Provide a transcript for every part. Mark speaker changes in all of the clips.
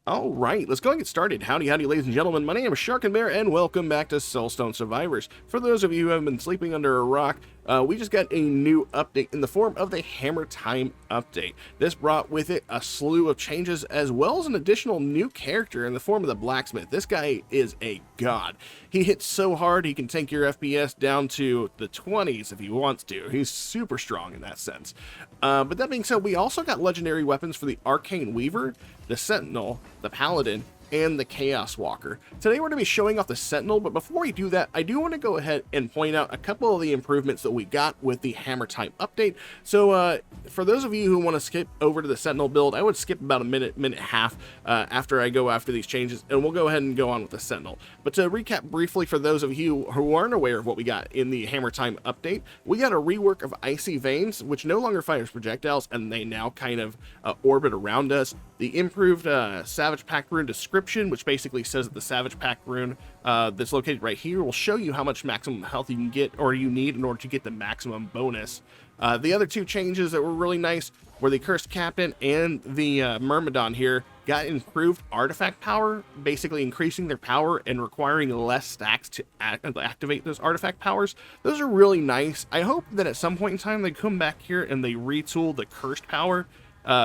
Speaker 1: All right, let's go and get started. Howdy, howdy, ladies and gentlemen. My name is Sharkinbear, and welcome back to Soulstone Survivors. For those of you who have been sleeping under a rock, we just got a new update in the form of the Hammer Time update. This brought with it a slew of changes, as well as an additional new character in the form of the Blacksmith. This guy is a god. He hits so hard, he can take your FPS down to the 20s if he wants to. He's super strong in that sense. But that being said, we also got legendary weapons for the Arcane Weaver, the Sentinel, the Paladin, and the Chaos Walker. Today we're going to be showing off the Sentinel, but before we do that, I do want to go ahead and point out a couple of the improvements that we got with the Hammer Time update. So for those of you who want to skip over to the Sentinel build, I would skip about a minute and a half after I go after these changes, and we'll go ahead and go on with the Sentinel. But to recap briefly for those of you who aren't aware of what we got in the Hammer Time update, we got a rework of Icy Veins, which no longer fires projectiles, and they now kind of orbit around us. The improved Savage Pact Rune description, which basically says that the Savage Pact Rune that's located right here will show you how much maximum health you can get or you need in order to get the maximum bonus. The other two changes that were really nice were the Cursed Captain and the Myrmidon here got improved artifact power, basically increasing their power and requiring less stacks to activate those artifact powers. Those are really nice. I hope that at some point in time they come back here and they retool the Cursed power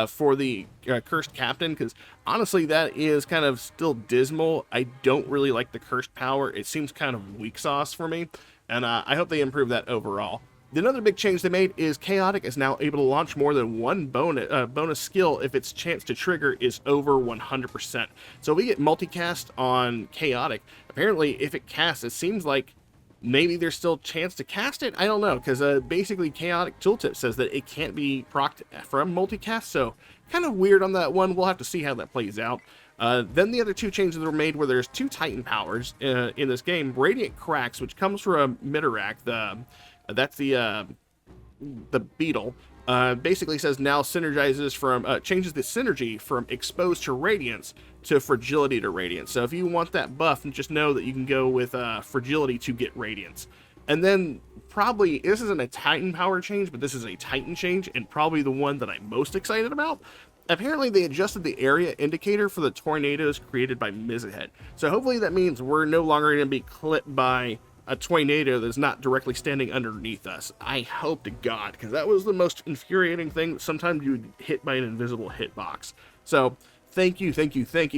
Speaker 1: for the Cursed Captain, because honestly that is kind of still dismal. I don't really like the Cursed power. It seems kind of weak sauce for me, and I hope they improve that overall. Another big change they made is Chaotic is now able to launch more than one bonus skill if its chance to trigger is over 100%. So we get multicast on Chaotic. Apparently if it casts, it seems like maybe there's still a chance to cast it. I don't know, because basically Chaotic Tooltip says that it can't be procced from multicast, so kind of weird on that one. We'll have to see how that plays out. Then the other two changes that were made were there's two Titan powers in this game. Radiant Cracks, which comes from Midorak, that's the beetle. Basically says now synergizes from changes the synergy from exposed to radiance to fragility to radiance. So if you want that buff, just know that you can go with fragility to get radiance. And then probably this isn't a Titan power change, but this is a Titan change, and probably the one that I'm most excited about. Apparently they adjusted the area indicator for the tornadoes created by Mizahead. So hopefully that means we're no longer going to be clipped by a tornado that's not directly standing underneath us. I hope to God, because that was the most infuriating thing. Sometimes you would hit by an invisible hitbox. So thank you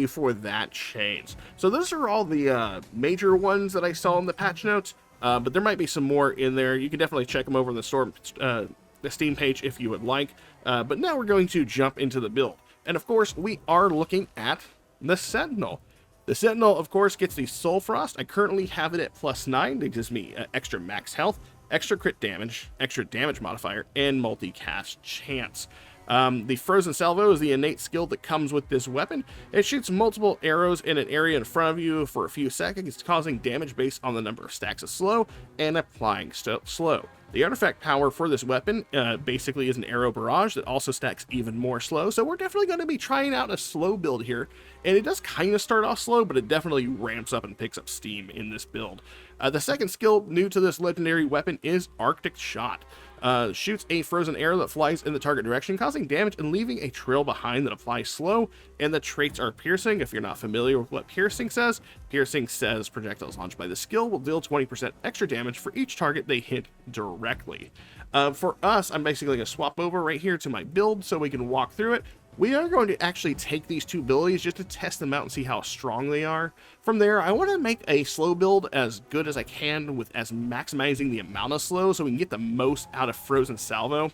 Speaker 1: for that change. So those are all the major ones that I saw in the patch notes, but there might be some more in there. You can definitely check them over in the Steam page if you would like. But now we're going to jump into the build. And of course, we are looking at the Sentinel. The Sentinel, of course, gets the Soul Frost. I currently have it at +9. That gives me extra max health, extra crit damage, extra damage modifier, and multicast chance. The Frozen Salvo is the innate skill that comes with this weapon. It shoots multiple arrows in an area in front of you for a few seconds, causing damage based on the number of stacks of slow and applying slow. The artifact power for this weapon basically is an arrow barrage that also stacks even more slow, so we're definitely going to be trying out a slow build here, and it does kind of start off slow, but it definitely ramps up and picks up steam in this build. The second skill new to this legendary weapon is Arctic Shot. Shoots a frozen arrow that flies in the target direction, causing damage and leaving a trail behind that applies slow, and the traits are piercing. If you're not familiar with what piercing says projectiles launched by the skill will deal 20% extra damage for each target they hit directly. For us, I'm basically going to swap over right here to my build so we can walk through it. We are going to actually take these two abilities just to test them out and see how strong they are. From there, I want to make a slow build as good as I can with maximizing the amount of slow so we can get the most out of Frozen Salvo.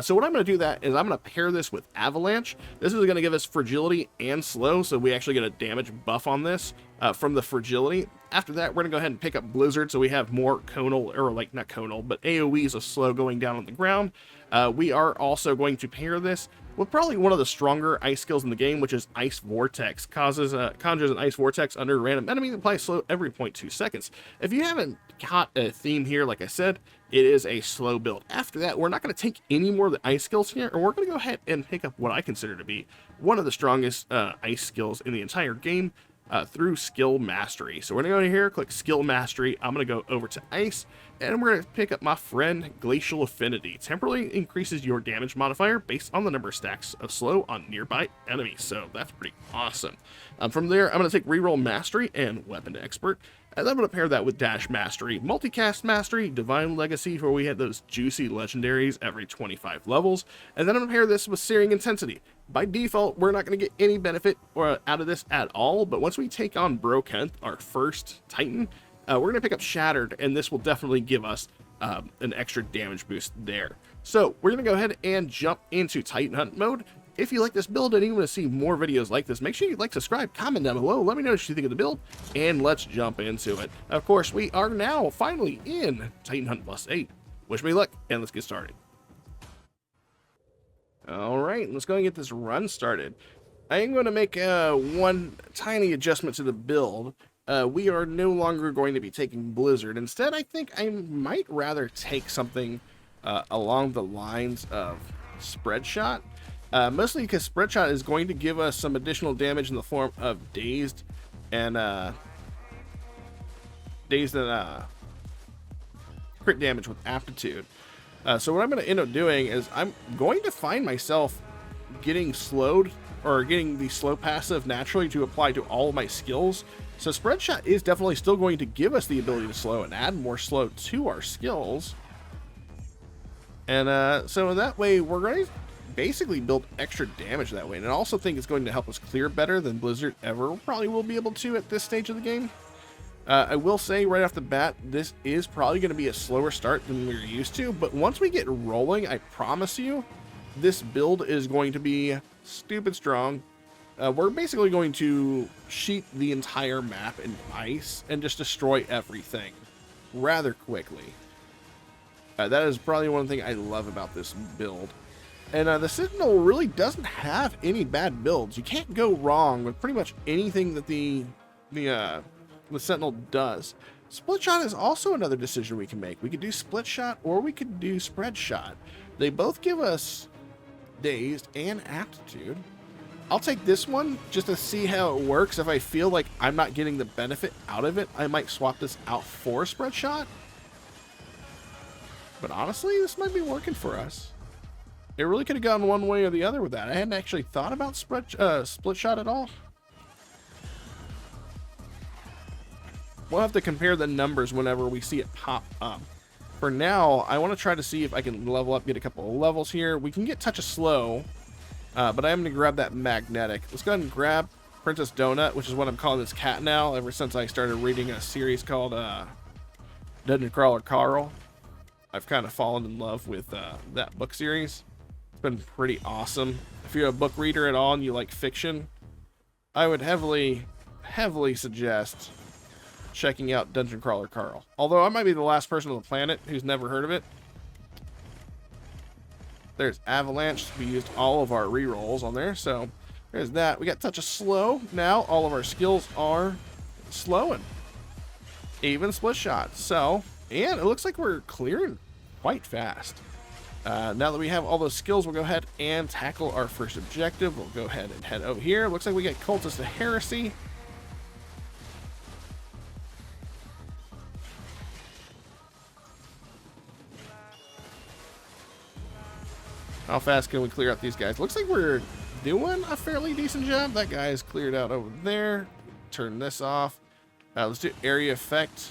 Speaker 1: So what I'm going to do that is I'm going to pair this with Avalanche. This is going to give us fragility and slow, so we actually get a damage buff on this from the fragility. After that, we're going to go ahead and pick up Blizzard so we have more conal, or like not conal, but AoEs of slow going down on the ground. We are also going to pair this with probably one of the stronger ice skills in the game, which is Ice Vortex. Conjures an Ice Vortex under a random enemy that applies slow every 0.2 seconds. If you haven't caught a theme here, like I said, it is a slow build. After that, we're not going to take any more of the ice skills here, and we're going to go ahead and pick up what I consider to be one of the strongest ice skills in the entire game, through skill mastery. So we're going to go here, click skill mastery. I'm going to go over to ice, and we're going to pick up my friend Glacial Affinity. Temporarily increases your damage modifier based on the number of stacks of slow on nearby enemies. So that's pretty awesome. From there, I'm going to take reroll mastery and weapon expert. And I'm going to pair that with dash mastery, multicast mastery, divine legacy, where we had those juicy legendaries every 25 levels. And then I'm going to pair this with searing intensity. By default, we're not going to get any benefit out of this at all, but once we take on Brokenth, our first Titan, we're going to pick up Shattered, and this will definitely give us an extra damage boost there. So we're going to go ahead and jump into Titan Hunt mode. If you like this build and you want to see more videos like this, make sure you like, subscribe, comment down below. Let me know what you think of the build, and let's jump into it. Of course, we are now finally in Titan Hunt Plus 8. Wish me luck, and let's get started. Alright, let's go and get this run started. I am going to make one tiny adjustment to the build. We are no longer going to be taking Blizzard. Instead, I think I might rather take something along the lines of Spread Shot. Mostly because Spread Shot is going to give us some additional damage in the form of Dazed and crit damage with Aptitude. So what I'm going to end up doing is I'm going to find myself getting slowed, or getting the slow passive naturally to apply to all of my skills. So Spread Shot is definitely still going to give us the ability to slow and add more slow to our skills. And so that way we're going to basically build extra damage that way. And I also think it's going to help us clear better than Blizzard ever probably will be able to at this stage of the game. I will say right off the bat, this is probably going to be a slower start than we're used to, but once we get rolling, I promise you, this build is going to be stupid strong. We're basically going to sheet the entire map in ice and just destroy everything rather quickly. That is probably one thing I love about this build. And the Sentinel really doesn't have any bad builds. You can't go wrong with pretty much anything that the Sentinel does. Split Shot is also another decision we can make. We could do Split Shot or we could do Spread Shot. They both give us Dazed and Aptitude. I'll take this one just to see how it works. If I feel like I'm not getting the benefit out of it, I might swap this out for Spread Shot. But honestly, this might be working for us. It really could have gone one way or the other with that. I hadn't actually thought about Split Shot at all. We'll have to compare the numbers whenever we see it pop up. For now, I want to try to see if I can level up, get a couple of levels here. We can get Touch of Slow, but I am going to grab that Magnetic. Let's go ahead and grab Princess Donut, which is what I'm calling this cat now, ever since I started reading a series called Dungeon Crawler Carl. I've kind of fallen in love with that book series. It's been pretty awesome. If you're a book reader at all and you like fiction, I would heavily suggest checking out Dungeon Crawler Carl. Although I might be the last person on the planet who's never heard of it. There's Avalanche. We used all of our rerolls on there, so there's that. We got Touch of Slow. Now all of our skills are slowing. Even Split Shot. So, and it looks like we're clearing quite fast. Now that we have all those skills, we'll go ahead and tackle our first objective. We'll go ahead and head over here. Looks like we got Cultist of Heresy. How fast can we clear out these guys? Looks like we're doing a fairly decent job. That guy is cleared out over there. Turn this off. Let's do area effect.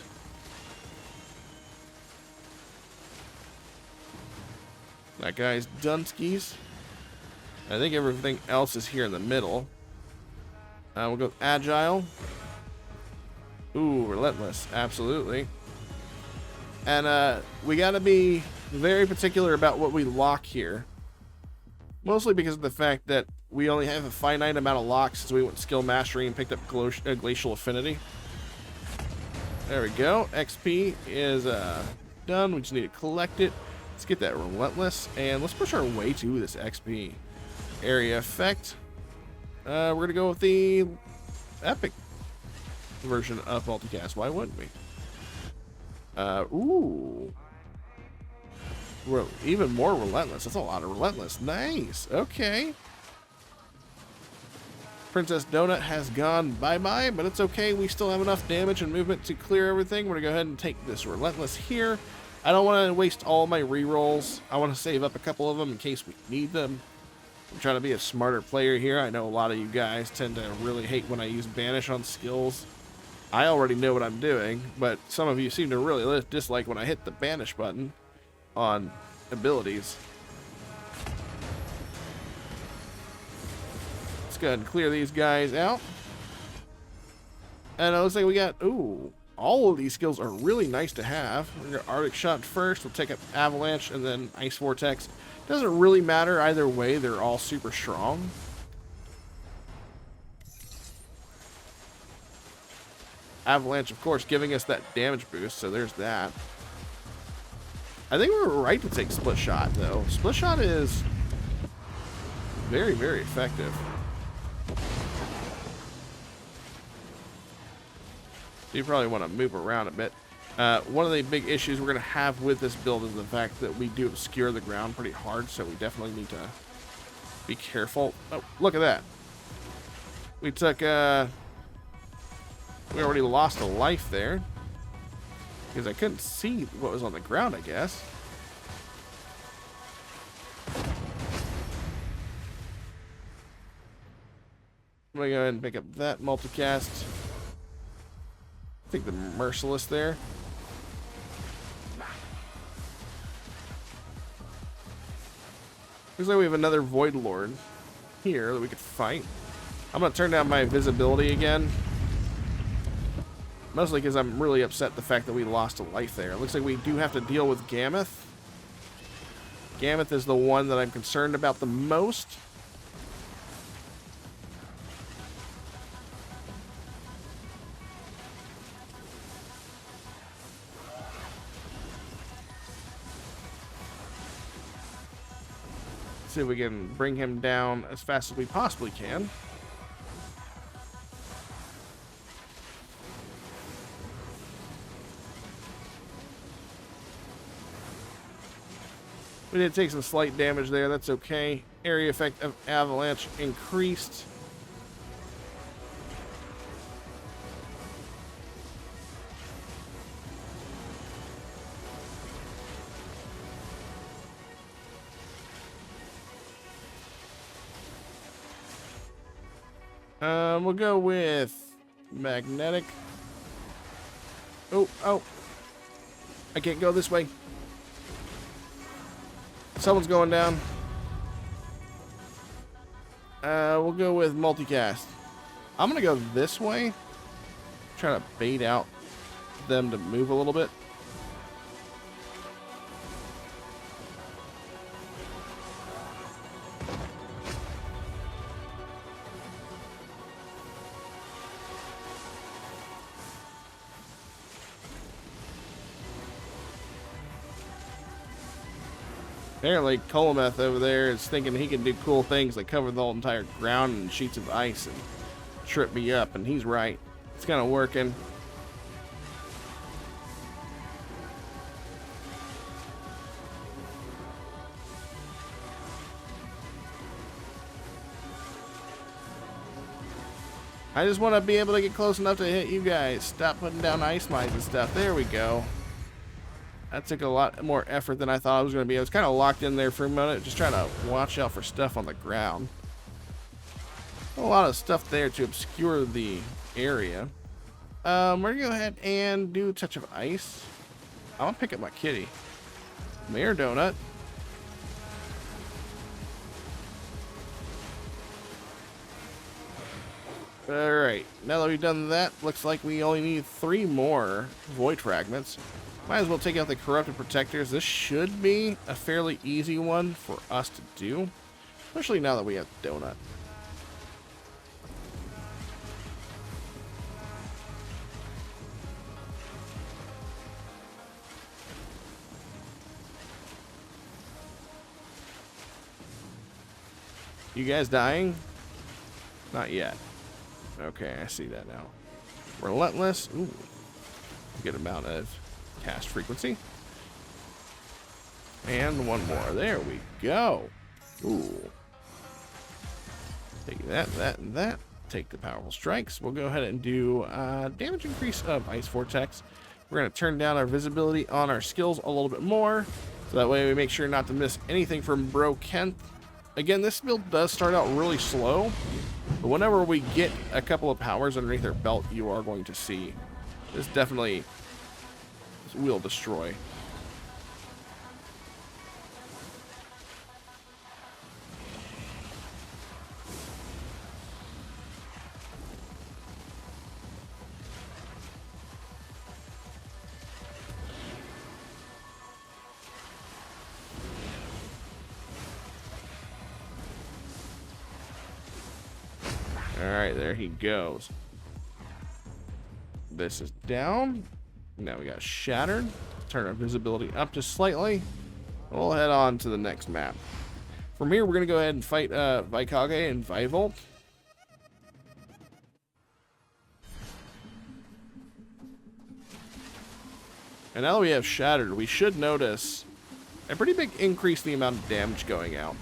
Speaker 1: That guy's Dunskies. I think everything else is here in the middle. We'll go Agile. Ooh, Relentless. Absolutely. And we got to be very particular about what we lock here. Mostly because of the fact that we only have a finite amount of locks since we went Skill Mastery and picked up Glacial Affinity. There we go. XP is done. We just need to collect it. Let's get that Relentless, and let's push our way to this XP. Area Effect. We're going to go with the Epic version of Multicast. Why wouldn't we? Ooh. Even more Relentless. That's a lot of Relentless. Nice. Okay. Princess Donut has gone bye-bye, but it's okay. We still have enough damage and movement to clear everything. We're going to go ahead and take this Relentless here. I don't want to waste all my rerolls. I want to save up a couple of them in case we need them. I'm trying to be a smarter player here. I know a lot of you guys tend to really hate when I use Banish on skills. I already know what I'm doing, but some of you seem to really dislike when I hit the Banish button on abilities. Let's go ahead and clear these guys out. And it looks like we got, ooh, all of these skills are really nice to have. We're going to Arctic Shot first. We'll take up Avalanche and then Ice Vortex. Doesn't really matter either way. They're all super strong. Avalanche, of course, giving us that damage boost, so there's that. I think we were right to take Split Shot, though. Split Shot is very, very effective. So you probably want to move around a bit. One of the big issues we're going to have with this build is the fact that we do obscure the ground pretty hard, so we definitely need to be careful. Oh, look at that. We took, we already lost a life there. Because I couldn't see what was on the ground, I guess. I'm going to go ahead and pick up that multicast. I think the Merciless there. Looks like we have another Void Lord here that we could fight. I'm going to turn down my visibility again. Mostly because I'm really upset the fact that we lost a life there. It looks like we do have to deal with Gammoth. Gammoth is the one that I'm concerned about the most. See if we can bring him down as fast as we possibly can. We did take some slight damage there. That's okay. Area effect of Avalanche increased. We'll go with Magnetic. Oh. I can't go this way. Someone's going down. We'll go with multicast. I'm gonna go this way. Try to bait out them to move a little bit. Apparently, Colometh over there is thinking he can do cool things like cover the whole entire ground in sheets of ice and trip me up, and he's right. It's kind of working. I just want to be able to get close enough to hit you guys. Stop putting down ice mines and stuff. There we go. That took a lot more effort than I thought it was going to be. I was kind of locked in there for a minute, just trying to watch out for stuff on the ground. A lot of stuff there to obscure the area. We're going to go ahead and do a touch of ice. I'm going to pick up my kitty. Mayor Donut. Alright, now that we've done that, looks like we only need 3 more Void Fragments. Might as well take out the Corrupted Protectors. This should be a fairly easy one for us to do, especially now that we have Donut. You guys dying? Not yet. Okay, I see that now. Relentless. Ooh. Good amount of cast frequency. And one more. There we go. Ooh. Take that, that, and that. take the powerful strikes. We'll go ahead and do damage increase of Ice Vortex. We're going to turn down our visibility on our skills a little bit more, so that way we make sure not to miss anything from Bro Kent. Again, this build does start out really slow, but whenever we get a couple of powers underneath our belt, you are going to see this definitely will destroy. Alright, there he goes. This is down. Now we got shattered. Turn our visibility up just slightly. We'll head on to the next map. From here, we're going to go ahead and fight Vikage and Vivolt. And now that we have shattered, we should notice a pretty big increase in the amount of damage going out.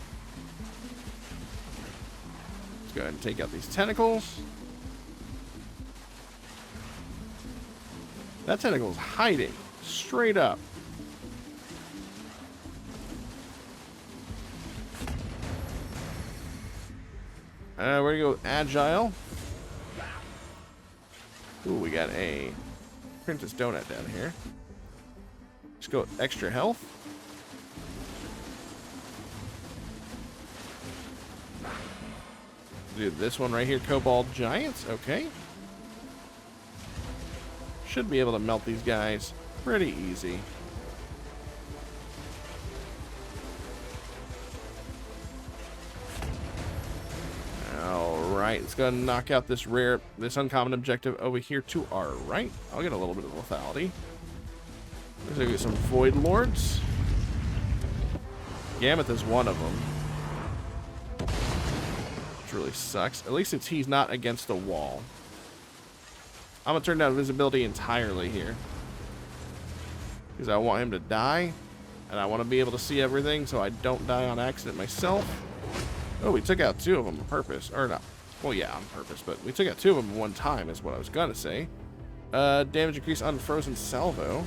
Speaker 1: Go ahead and take out these tentacles. That tentacle is hiding straight up. We're gonna go with Agile. Ooh, we got a Princess Donut down here. Let's go with extra health. Do this one right here, Cobalt Giants. Okay. Should be able to melt these guys pretty easy. Alright, let's go ahead and knock out this uncommon objective over here to our right. I'll get a little bit of lethality. Let's go get some Void Lords. Gammoth is one of them. Which really sucks. At least he's not against a wall. I'm going to turn down visibility entirely here, because I want him to die, and I want to be able to see everything so I don't die on accident myself. Oh, we took out 2 of them on purpose. Or not. Well, yeah, on purpose, but we took out 2 of them at one time is what I was going to say. Damage increase on Frozen Salvo.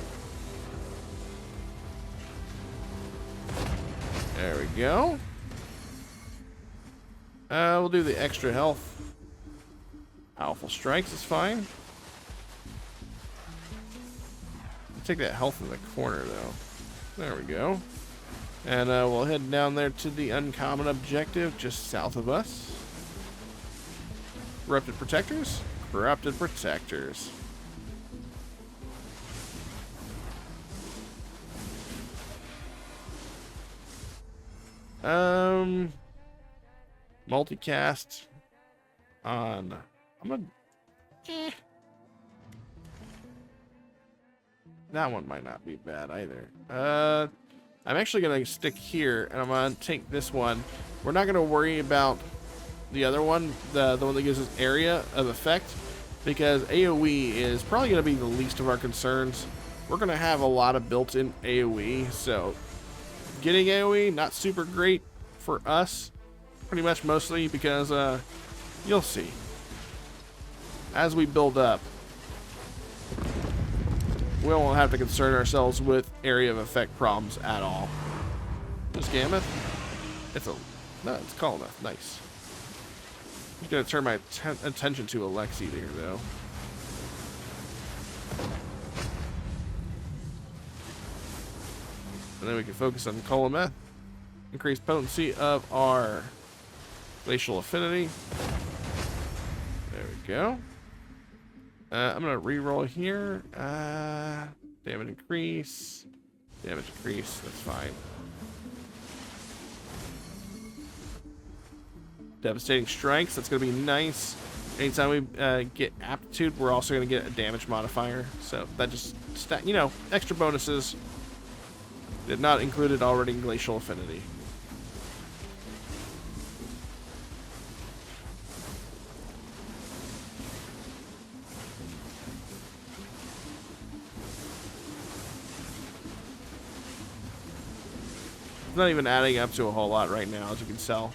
Speaker 1: There we go. We'll do the extra health. Powerful strikes is fine. Take that health in the corner, though. There we go. And we'll head down there to the uncommon objective just south of us. Corrupted Protectors? Corrupted Protectors. Multicast on... I'm gonna... That one might not be bad either. I'm actually going to stick here, and I'm going to take this one. We're not going to worry about the other one, the one that gives us area of effect, because AoE is probably going to be the least of our concerns. We're going to have a lot of built-in AoE, so getting AoE, not super great for us, pretty much mostly because you'll see. As we build up, we won't have to concern ourselves with area of effect problems at all. This Gammoth, no, it's called enough. Nice. I'm gonna turn my attention to Alexi there, though. And then we can focus on Colameth. Increase potency of our Glacial Affinity. There we go. I'm going to reroll here. Damage increase. Damage increase. That's fine. Devastating Strikes. That's going to be nice. Anytime we get Aptitude, we're also going to get a damage modifier. So that just, extra bonuses. Did not included already in Glacial Affinity. It's not even adding up to a whole lot right now, as you can tell.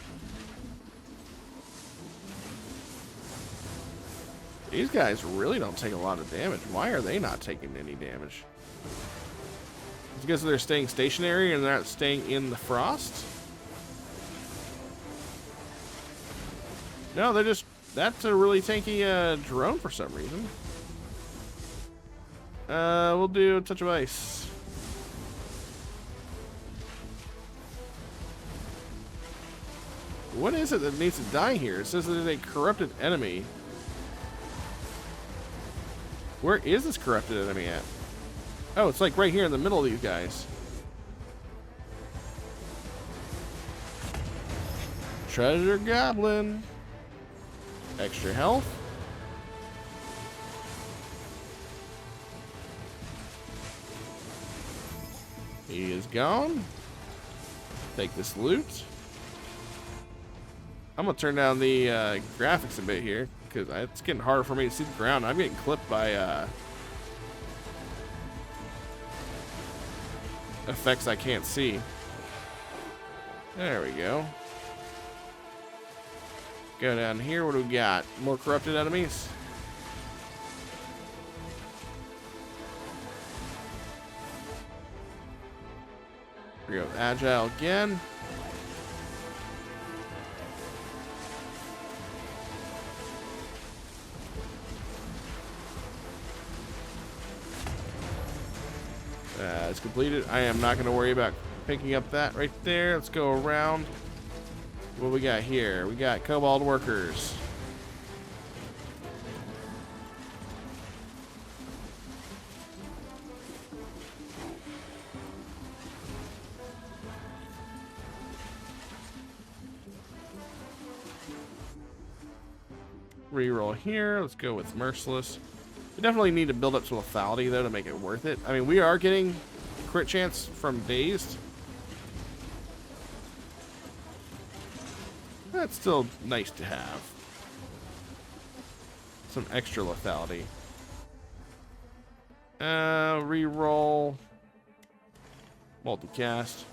Speaker 1: These guys really don't take a lot of damage. Why are they not taking any damage? It's because they're staying stationary and they're not staying in the frost? No, they're just... That's a really tanky drone for some reason. We'll do a touch of ice. What is it that needs to die here? It says that it's a corrupted enemy. Where is this corrupted enemy at? Oh, it's like right here in the middle of these guys. Treasure Goblin. Extra health. He is gone. Take this loot. I'm gonna turn down the graphics a bit here because it's getting harder for me to see the ground. I'm getting clipped by effects I can't see. There we go. Go down here. What do we got? More corrupted enemies. Here we go. Agile again. It's completed. I am not going to worry about picking up that right there. Let's go around. What we got here? We got Kobold workers. Reroll here. Let's go with Merciless. We definitely need to build up some lethality though to make it worth it. I mean, we are getting crit chance from Dazed. That's still nice to have. Some extra lethality. Reroll. Multicast.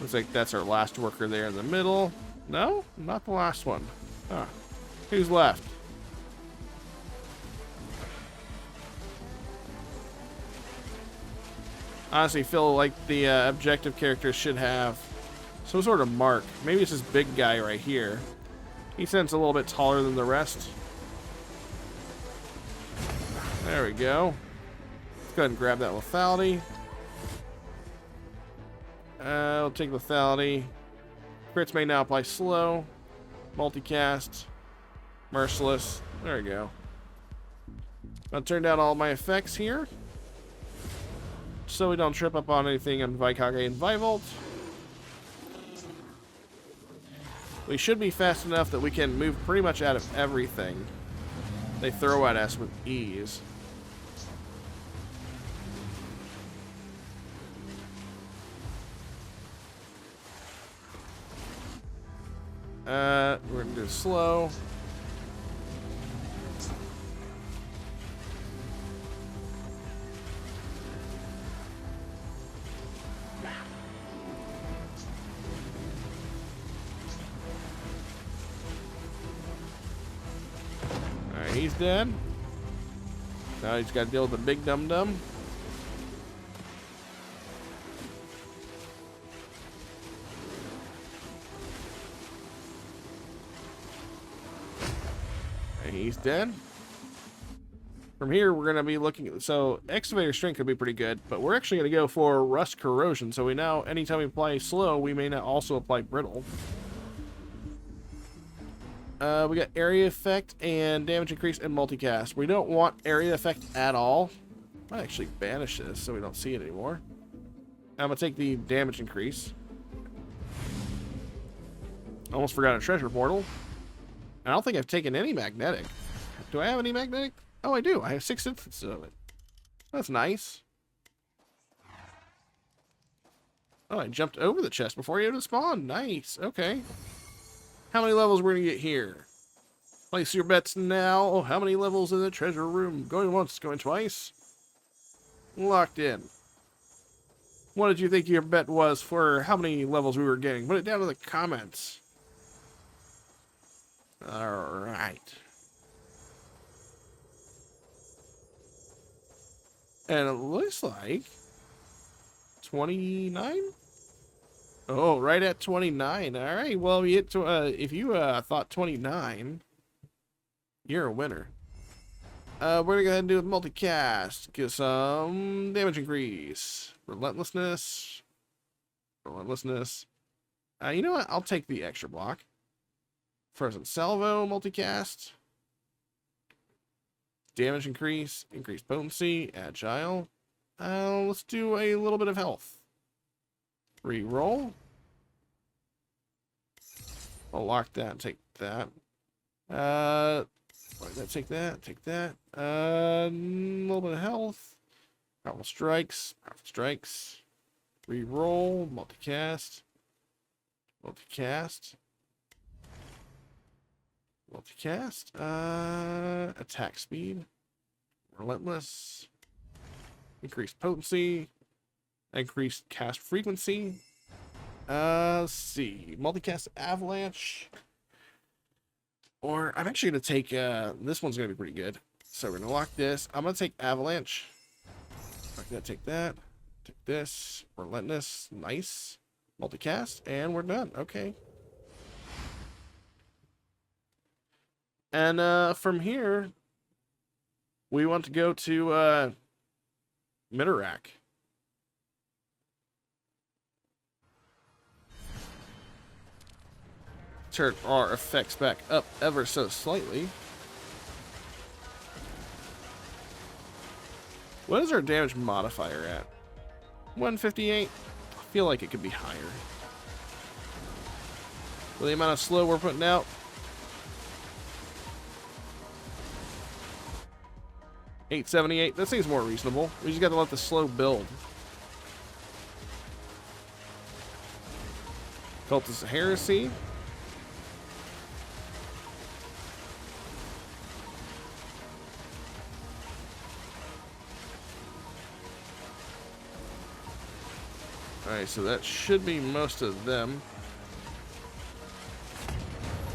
Speaker 1: Looks like that's our last worker there in the middle. No, not the last one. Huh. Who's left? Honestly, feel like the objective characters should have some sort of mark. Maybe it's this big guy right here. He seems a little bit taller than the rest. There we go. Let's go ahead and grab that lethality. We'll take lethality. Crits may now apply slow. Multicast. Merciless. There we go. I'll turn down all my effects here, so we don't trip up on anything on Vikage and Vivolt. We should be fast enough that we can move pretty much out of everything they throw at us with ease. We're gonna do slow. Alright, he's dead. Now he's got to deal with the big dum-dum. He's dead. From here, we're going to be looking at... So, Excavator Strength could be pretty good, but we're actually going to go for Rust Corrosion. So we now, anytime we apply Slow, we may not also apply Brittle. We got Area Effect and Damage Increase and Multicast. We don't want Area Effect at all. I might actually banish this so we don't see it anymore. I'm going to take the Damage Increase. Almost forgot a Treasure Portal. I don't think I've taken any magnetic. Do I have any magnetic? Oh, I do. I have 6 instances of it. That's nice. Oh, I jumped over the chest before you had to spawn. Nice. Okay. How many levels we're going to get here? Place your bets now. Oh, how many levels in the treasure room? Going once, going twice. Locked in. What did you think your bet was for how many levels we were getting? Put it down in the comments. Alright. And it looks like 29? Oh, right at 29. Alright, well, if you thought 29, you're a winner. We're gonna go ahead and do a multicast. Get some damage increase. Relentlessness. Relentlessness. You know what? I'll take the extra block. Frozen Salvo multicast. Damage increase. Increased potency. Agile. Let's do a little bit of health. Reroll. I'll lock that and take that. Take that. Take that. A little bit of health. Powerful strikes. Powerful strikes. Reroll. Multicast. Multicast. Multicast. Attack speed. Relentless. Increased potency. Increased cast frequency. Let's see. Multicast avalanche. Or I'm actually going to take, this one's going to be pretty good. So we're going to lock this. I'm going to take avalanche. Lock that, take that. Take this. Relentless. Nice. Multicast. And we're done. Okay. And from here, we want to go to Mitarak. Turn our effects back up ever so slightly. What is our damage modifier at? 158? I feel like it could be higher. For the amount of slow we're putting out. 878. That seems more reasonable. We just got to let the slow build. Cultist of Heresy. Alright, so that should be most of them.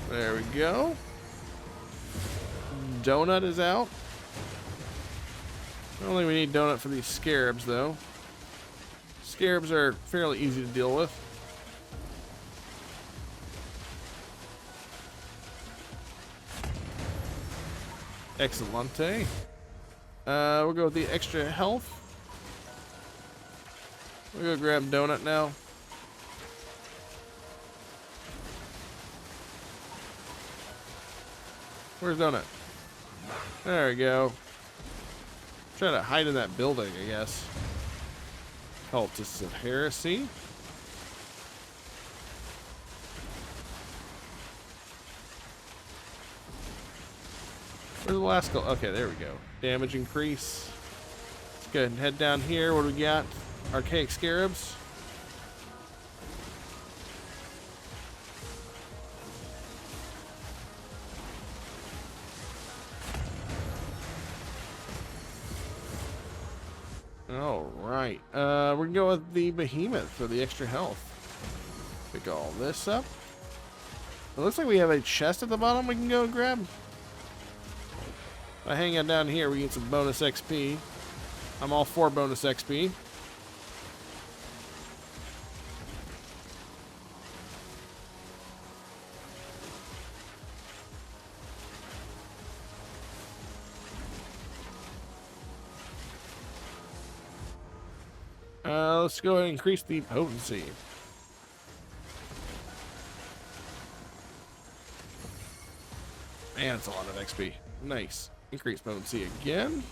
Speaker 1: There we go. Donut is out. I don't think we need Donut for these scarabs, though. Scarabs are fairly easy to deal with. Excellente. We'll go with the extra health. We'll go grab Donut now. Where's Donut? There we go. Trying to hide in that building, I guess. Cultists of Heresy. Where's the last skull? Okay, there we go. Damage increase. Let's go ahead and head down here. What do we got? Archaic Scarabs. Alright. We're going to go with the Behemoth for the extra health. Pick all this up. It looks like we have a chest at the bottom we can go and grab. By hanging out down here, we get some bonus XP. I'm all for bonus XP. Let's go ahead and increase the potency. Man, it's a lot of XP. Nice. Increase potency again.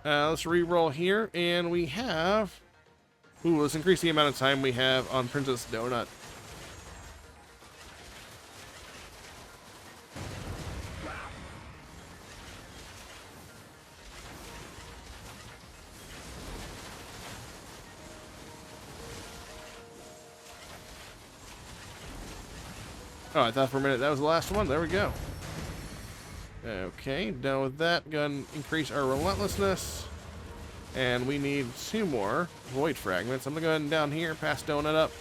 Speaker 1: Let's re-roll here, and we have... Ooh, let's increase the amount of time we have on Princess Donut. Oh, I thought for a minute that was the last one. There we go. Okay, done with that. Go ahead and increase our relentlessness. And we need 2 more void fragments. I'm going to go ahead and down here, pass Donut up.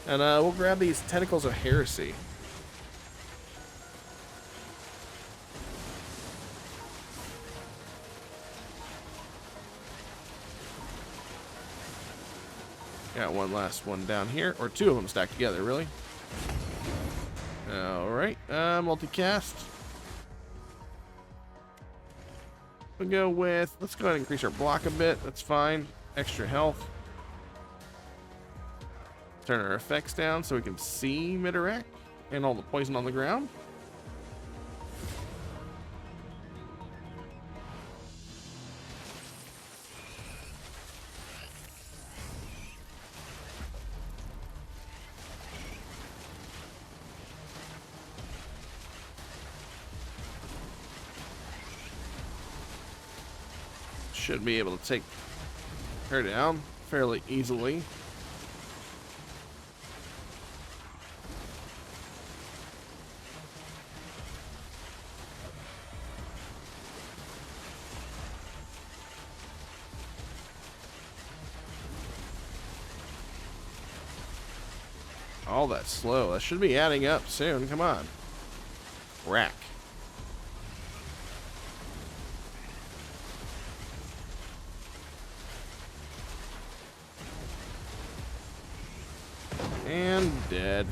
Speaker 1: And we'll grab these tentacles of heresy. Got one last one down here, or two of them stacked together, really. Alright, multicast. We'll go with, let's go ahead and increase our block a bit, that's fine. Extra health. Turn our effects down so we can see mid-rack and all the poison on the ground. Should be able to take her down fairly easily. All that slow. That should be adding up soon. Come on. Rack. And dead.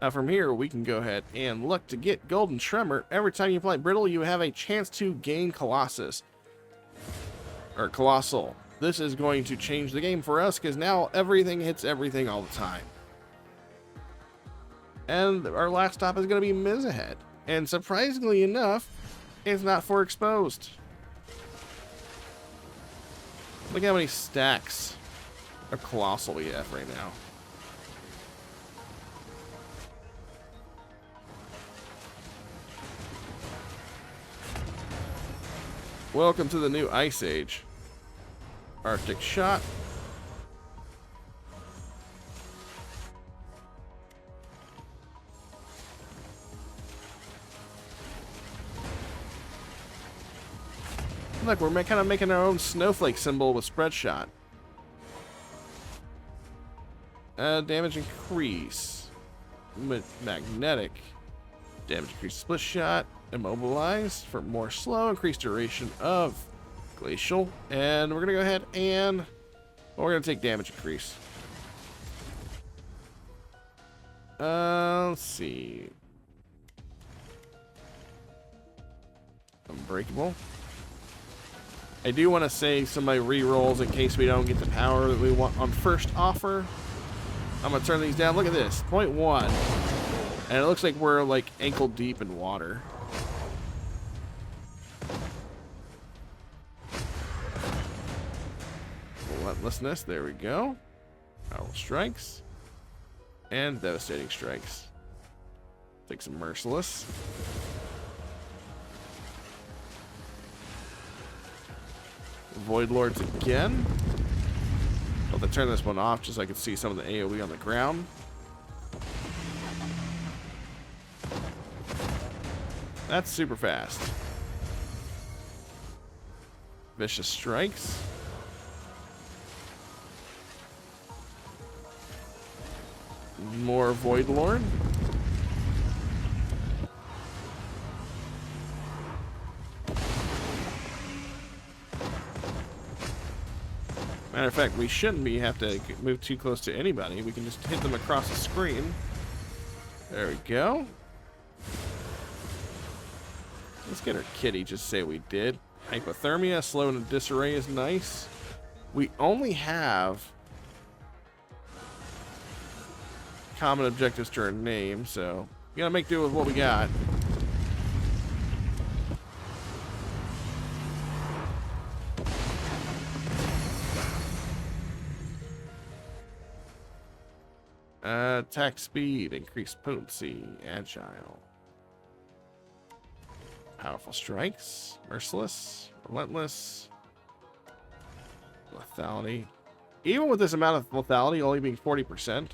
Speaker 1: Now from here, we can go ahead and look to get Golden Tremor. Every time you apply Brittle, you have a chance to gain Colossus. Or Colossal. This is going to change the game for us, because now everything hits everything all the time. And our last stop is going to be Miz ahead. And surprisingly enough, it's not for Exposed. Look how many stacks of Colossal we have right now. Welcome to the new Ice Age. Arctic Shot. Look, we're kind of making our own snowflake symbol with Spread Shot. Damage increase. Magnetic. Damage increase. Split Shot. Immobilize for more slow. Increased duration of Glacial. And we're going to go ahead and we're going to take damage increase. Let's see. Unbreakable. I do want to save some of my rerolls in case we don't get the power that we want on first offer. I'm going to turn these down. Look at this. 0.1. And it looks like we're like ankle deep in water. Relentlessness. There we go. Powerful strikes. And devastating strikes. Take some merciless. Void Lords again. I'll have to turn this one off just so I can see some of the AoE on the ground. That's super fast. Vicious Strikes. More Void Lord. Matter of fact, we shouldn't have to move too close to anybody. We can just hit them across the screen. There we go. Let's get our kitty, just say we did. Hypothermia, slow and disarray is nice. We only have common objectives to our name, so we gotta make do with what we got. Attack speed, increased potency, agile. Powerful strikes, merciless, relentless, lethality. Even with this amount of lethality only being 40%,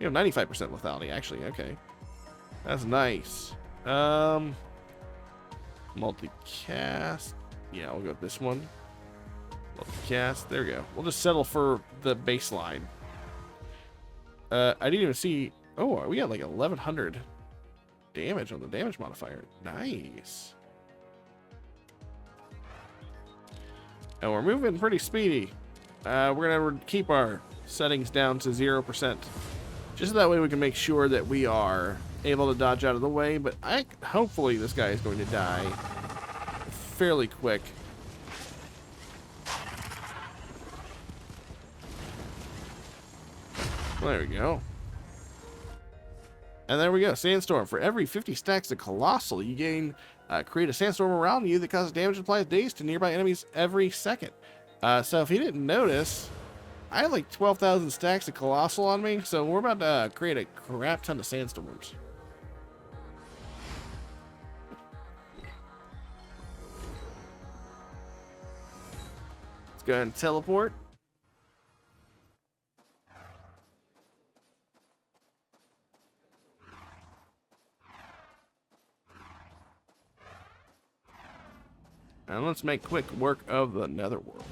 Speaker 1: you have 95% lethality actually. Okay, that's nice. Multicast. Yeah, we'll go with this one. Multicast. There we go. We'll just settle for the baseline. I didn't even see. Oh, we got like 1100 damage on the damage modifier. Nice. And we're moving pretty speedy. We're going to keep our settings down to 0%. Just so that way we can make sure that we are able to dodge out of the way. But hopefully this guy is going to die fairly quick. There we go. And there we go. Sandstorm. For every 50 stacks of Colossal, you gain, create a sandstorm around you that causes damage and applies daze to nearby enemies every second. So if you didn't notice, I have like 12,000 stacks of Colossal on me, so we're about to create a crap ton of sandstorms. Let's go ahead and teleport. And let's make quick work of the netherworld.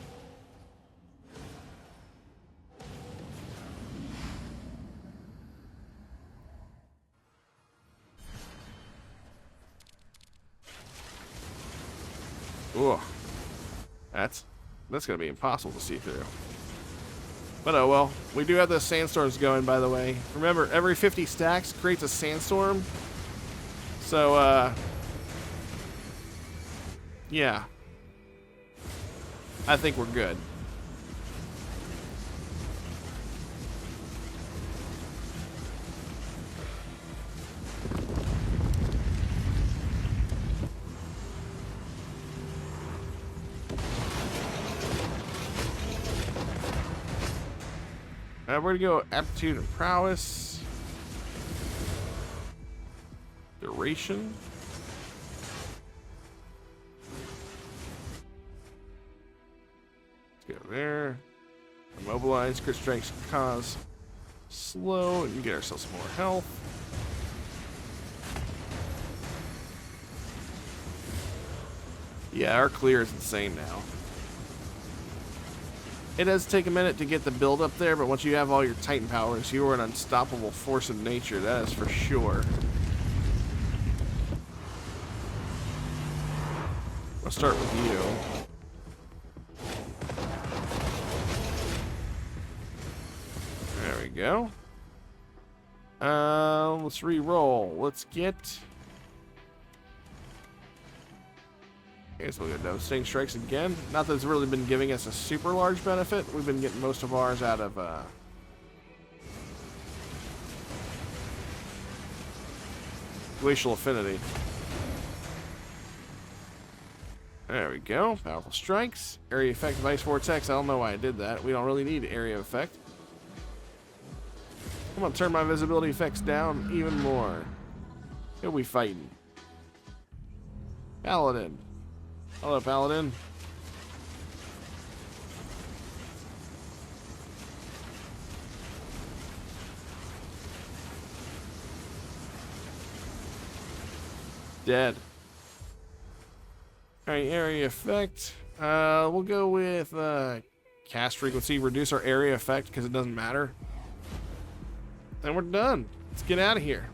Speaker 1: Ooh, that's gonna be impossible to see through. But oh well, we do have the sandstorms going, by the way. Remember, every 50 stacks creates a sandstorm. So yeah, I think we're good. We're going to go aptitude and prowess. Duration. Let's go there. Immobilize. Crit strikes cause slow. And get ourselves some more health. Yeah, our clear is insane now. It does take a minute to get the build up there, but once you have all your Titan powers, you are an unstoppable force of nature, that is for sure. I'll start with you. There we go. Let's re-roll. Let's get... I guess we'll go Devastating Strikes again. Not that it's really been giving us a super large benefit. We've been getting most of ours out of Glacial Affinity. There we go. Powerful Strikes. Area Effect of Ice Vortex. I don't know why I did that. We don't really need Area Effect. I'm going to turn my visibility effects down even more. Who we fighting? Paladin. Hello, Paladin. Dead. Alright, area effect. We'll go with cast frequency. Reduce our area effect because it doesn't matter. And we're done. Let's get out of here.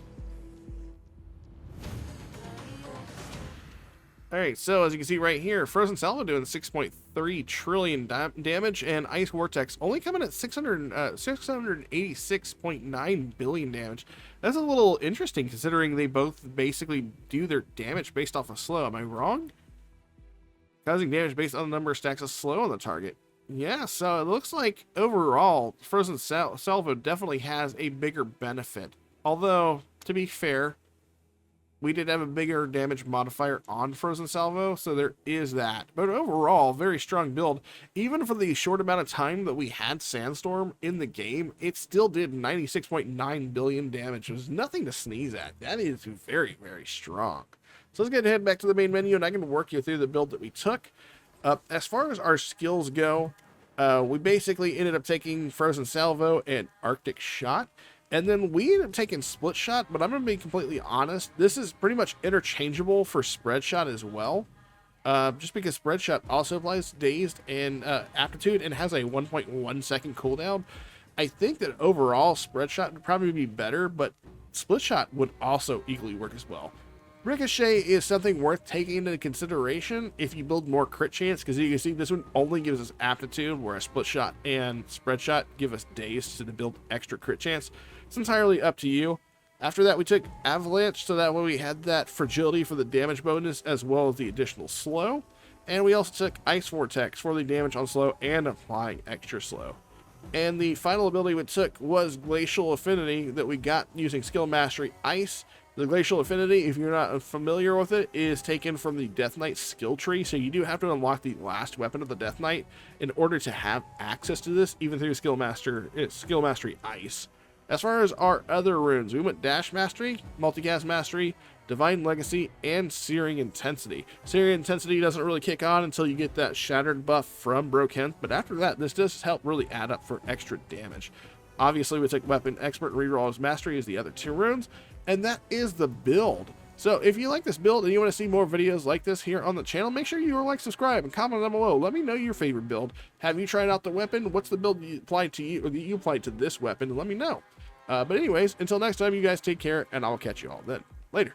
Speaker 1: Alright, so as you can see right here, Frozen Salvo doing 6.3 trillion damage, and Ice Vortex only coming at 686.9 billion damage. That's a little interesting considering they both basically do their damage based off of slow. Am I wrong? Causing damage based on the number of stacks of slow on the target. Yeah, so it looks like overall, Frozen Salvo definitely has a bigger benefit. Although, to be fair, we did have a bigger damage modifier on Frozen Salvo, so there is that. But overall, very strong build. Even for the short amount of time that we had Sandstorm in the game, it still did 96.9 billion damage. It was nothing to sneeze at. That is very, very strong. So let's get ahead back to the main menu, and I can work you through the build that we took. As far as our skills go, we basically ended up taking Frozen Salvo and Arctic Shot. And then we ended up taking Split Shot, but I'm going to be completely honest. This is pretty much interchangeable for Spread Shot as well. Just because Spread Shot also applies Dazed and Aptitude and has a 1.1 second cooldown. I think that overall Spread Shot would probably be better, but Split Shot would also equally work as well. Ricochet is something worth taking into consideration if you build more crit chance, because you can see this one only gives us aptitude, whereas split shot and spread shot give us daze to build extra crit chance. It's entirely up to you. After that, we took Avalanche, so that way we had that fragility for the damage bonus as well as the additional slow. And we also took Ice Vortex for the damage on slow and applying extra slow. And the final ability we took was Glacial Affinity that we got using Skill Mastery Ice. The Glacial Affinity, if you're not familiar with it, is taken from the Death Knight skill tree, so you do have to unlock the last weapon of the Death Knight in order to have access to this, even through Skill Mastery Ice. As far as our other runes, we went Dash Mastery, Multicast Mastery, Divine Legacy, and Searing Intensity. Searing Intensity doesn't really kick on until you get that Shattered buff from Broken, but after that, this does help really add up for extra damage. Obviously, we took Weapon Expert and Reroll as Mastery as the other two runes, and that is the build. So if you like this build and you want to see more videos like this here on the channel, make sure you like, subscribe, and comment down below. Let me know your favorite build. Have you tried out the weapon? What's the build you applied to you, or that you applied to this weapon? And let me know. But anyways, until next time, you guys take care, and I'll catch you all then. Later.